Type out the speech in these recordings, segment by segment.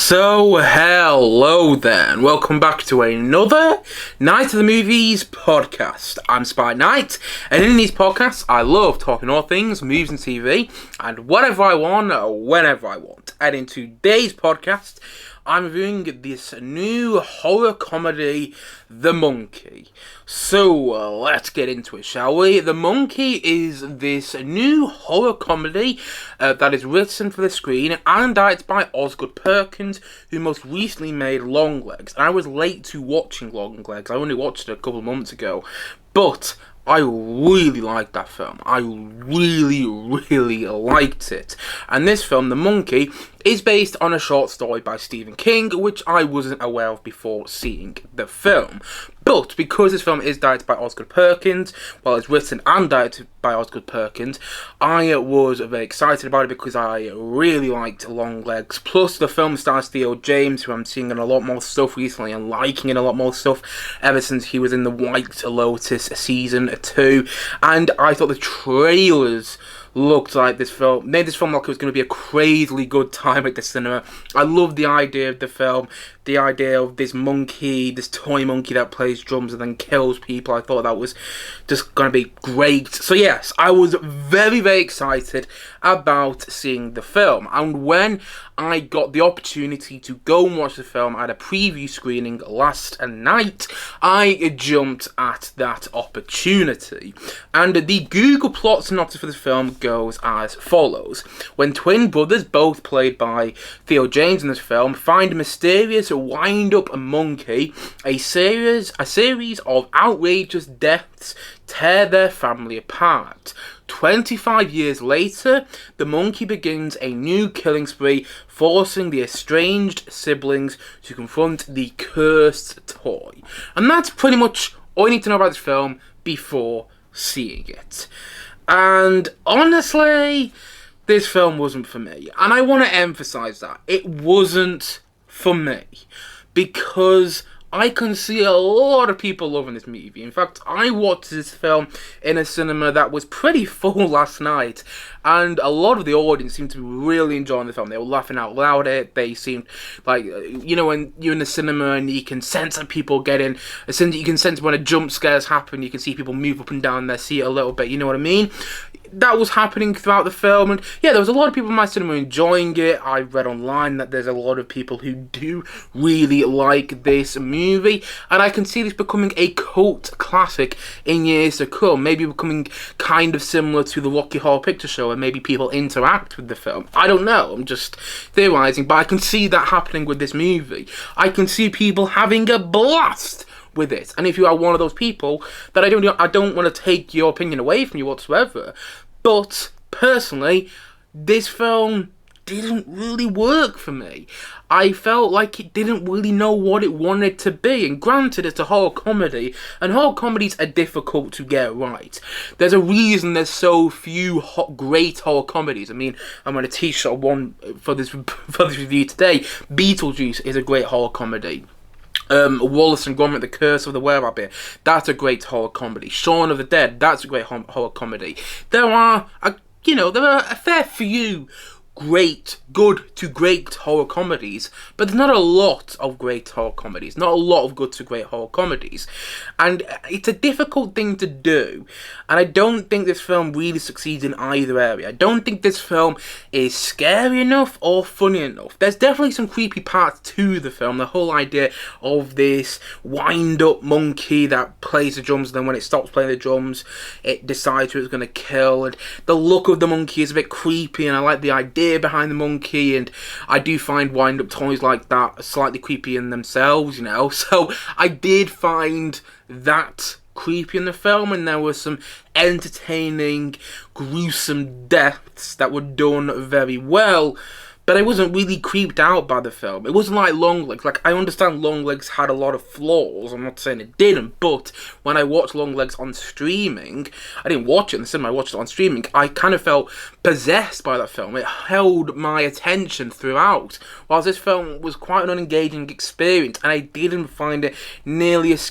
So, hello there, and welcome back to another Night of the Movies podcast. I'm Spy Knight, and in these podcasts, I love talking all things movies and TV, and whatever I want, whenever I want. And in today's podcast, I'm reviewing this new horror comedy, The Monkey. So, let's get into it, shall we? The Monkey is this new horror comedy that is written for the screen and directed by Osgood Perkins, who most recently made Longlegs. And I was late to watching Longlegs. I only watched it a couple of months ago. But I really liked that film. I really liked it. And this film, The Monkey, is based on a short story by Stephen King, which I wasn't aware of before seeing the film. But because this film is directed by Osgood Perkins, well, it's written and directed by Osgood Perkins, I was very excited about it because I really liked Longlegs. Plus, the film stars Theo James, who I'm seeing in a lot more stuff recently and liking in a lot more stuff ever since he was in the White Lotus season 2. And I thought the trailers looked like this film made this film like it was going to be a crazily good time at the cinema. I love the idea of the film, the idea of this monkey, this toy monkey that plays drums and then kills people. I thought that was just going to be great. So yes, I was very excited about seeing the film. And when I got the opportunity to go and watch the film at a preview screening last night, I jumped at that opportunity. And the Google plot synopsis for this film goes as follows. When twin brothers, both played by Theo James in this film, find a mysterious wind-up monkey, a series of outrageous deaths tear their family apart. 25 years later, the monkey begins a new killing spree, forcing the estranged siblings to confront the cursed toy. And that's pretty much all you need to know about this film before seeing it. And honestly, this film wasn't for me. And I want to emphasize that. It wasn't for me. Because I can see a lot of people loving this movie. In fact, I watched this film in a cinema that was pretty full last night, and a lot of the audience seemed to be really enjoying the film. They were laughing out loud at it. They seemed like, you know, when you're in the cinema and you can sense that people getting, you can sense when a jump scares happen, you can see people move up and down their seat a little bit, you know what I mean? That was happening throughout the film, and yeah, there was a lot of people in my cinema enjoying it. I read online that there's a lot of people who do really like this movie, and I can see this becoming a cult classic in years to come, maybe becoming kind of similar to the Rocky Horror Picture Show, and maybe people interact with the film. I don't know, I'm just theorizing, but I can see that happening with this movie. I can see people having a blast with it, and if you are one of those people, that I don't want to take your opinion away from you whatsoever, but personally, this film didn't really work for me. I felt like it didn't really know what it wanted to be, and granted, it's a horror comedy, and horror comedies are difficult to get right. There's a reason there's so few great horror comedies. I mean, I'm on a t-shirt one for this review today. Beetlejuice is a great horror comedy. Wallace and Gromit, The Curse of the Were-Rabbit, that's a great horror comedy. Shaun of the Dead, that's a great horror comedy. There are a fair few good to great horror comedies, but there's not a lot of great horror comedies, not a lot of good to great horror comedies, and it's a difficult thing to do, and I don't think this film really succeeds in either area. I don't think this film is scary enough or funny enough. There's definitely some creepy parts to the film, the whole idea of this wind-up monkey that plays the drums, and then when it stops playing the drums, it decides who it's going to kill, and the look of the monkey is a bit creepy, and I like the idea behind the monkey, and I do find wind-up toys like that slightly creepy in themselves, you know, so I did find that creepy in the film, and there were some entertaining, gruesome deaths that were done very well, but I wasn't really creeped out by the film. It wasn't like Longlegs. Like, I understand Longlegs had a lot of flaws. I'm not saying it didn't, but when I watched Longlegs on streaming, I didn't watch it in the cinema, I watched it on streaming, I kind of felt possessed by that film. It held my attention throughout, whilst this film was quite an unengaging experience, and I didn't find it nearly as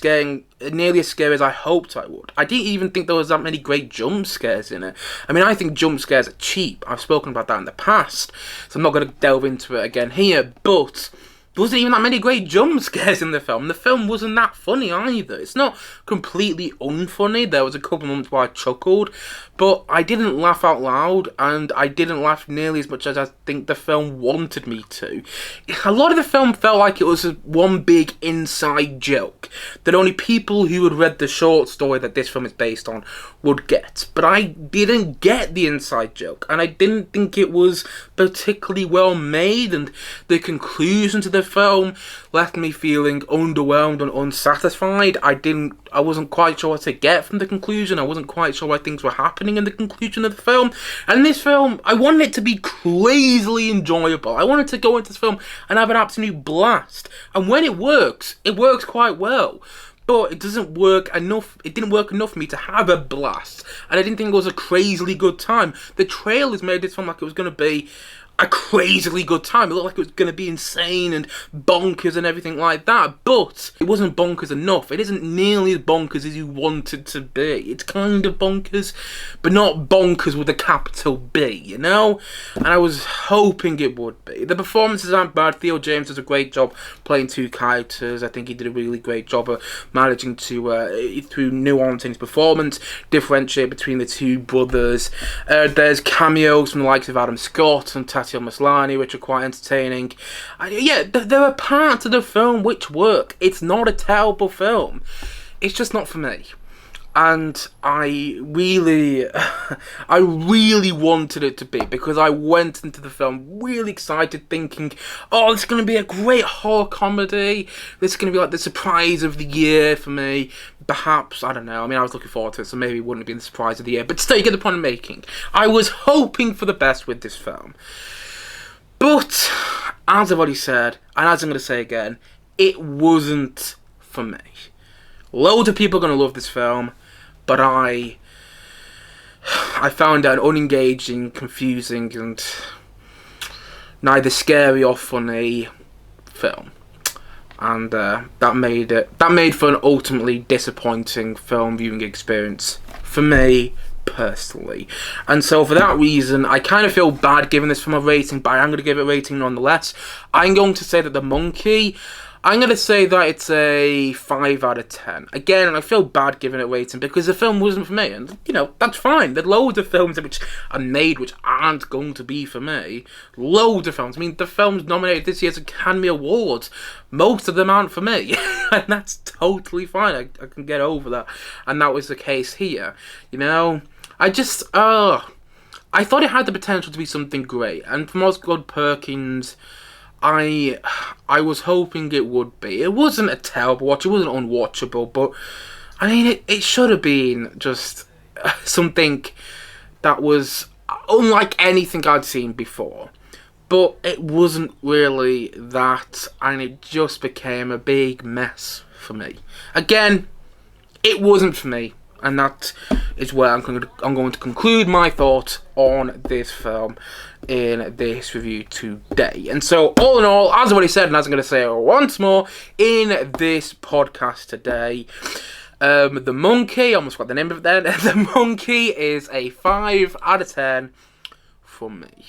nearly as scary as I hoped I would. I didn't even think there was that many great jump scares in it. I mean, I think jump scares are cheap. I've spoken about that in the past, so I'm not going to delve into it again here, but there wasn't even that many great jump scares in the film. The film wasn't that funny either. It's not completely unfunny. There was a couple of moments where I chuckled, but I didn't laugh out loud, and I didn't laugh nearly as much as I think the film wanted me to. A lot of the film felt like it was one big inside joke that only people who had read the short story that this film is based on would get. But I didn't get the inside joke, and I didn't think it was particularly well made, and the conclusion to the film left me feeling underwhelmed and unsatisfied. I wasn't quite sure what to get from the conclusion. I wasn't quite sure why things were happening in the conclusion of the film. And in this film, I wanted it to be crazily enjoyable. I wanted to go into this film and have an absolute blast. And when it works quite well. But it doesn't work enough. It didn't work enough for me to have a blast. And I didn't think it was a crazily good time. The trailers made this film like it was going to be a crazily good time. It looked like it was going to be insane and bonkers and everything like that, but it wasn't bonkers enough. It isn't nearly as bonkers as you want it to be. It's kind of bonkers, but not bonkers with a capital B, you know? And I was hoping it would be. The performances aren't bad. Theo James does a great job playing two characters. I think he did a really great job of managing to, through nuance in his performance, differentiate between the two brothers. There's cameos from the likes of Adam Scott and Tatiana Maslany, which are quite entertaining. There are parts of the film which work. It's not a terrible film. It's just not for me. And I really wanted it to be, because I went into the film really excited, thinking, oh, it's going to be a great horror comedy. This is going to be like the surprise of the year for me. Perhaps, I don't know. I mean, I was looking forward to it, so maybe it wouldn't have been the surprise of the year. But still, you get the point I'm making. I was hoping for the best with this film. But, as I've already said, and as I'm going to say again, it wasn't for me. Loads of people are going to love this film, but I found it an unengaging, confusing, and neither scary or funny film. And that made for an ultimately disappointing film viewing experience for me personally. And so for that reason, I kind of feel bad giving this film a rating, but I'm going to give it a rating nonetheless. I'm going to say that The Monkey, I'm going to say that it's a 5 out of 10. Again, I feel bad giving it a rating because the film wasn't for me, and, you know, that's fine. There are loads of films which are made which aren't going to be for me. Loads of films. I mean, the films nominated this year's Academy Awards, most of them aren't for me. And that's totally fine. I can get over that. And that was the case here. You know, I thought it had the potential to be something great. And from Osgood Perkins, I was hoping it would be. It wasn't a terrible watch. It wasn't unwatchable. But, I mean, it should have been just something that was unlike anything I'd seen before. But it wasn't really that. And it just became a big mess for me. Again, it wasn't for me. And that is where I'm going to conclude my thoughts on this film in this review today. And so, all in all, as I've already said, and as I'm going to say once more in this podcast today, The Monkey, I almost got the name of it then, The Monkey is a 5 out of 10 from me.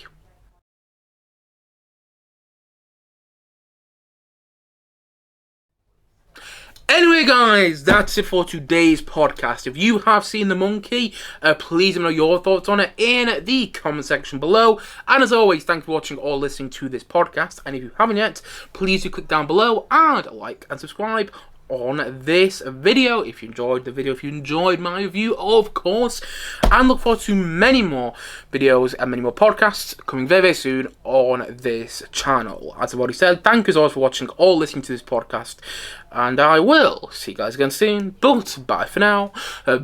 Anyway, guys, that's it for today's podcast. If you have seen The Monkey, please let me know your thoughts on it in the comment section below. And as always, thank you for watching or listening to this podcast. And if you haven't yet, please do click down below and like and subscribe on this video if you enjoyed the video, if you enjoyed my review, of course, and look forward to many more videos and many more podcasts coming very, very soon on this channel. As I've already said, thank you as always for watching or listening to this podcast, and I will see you guys again soon, but bye for now. Bye.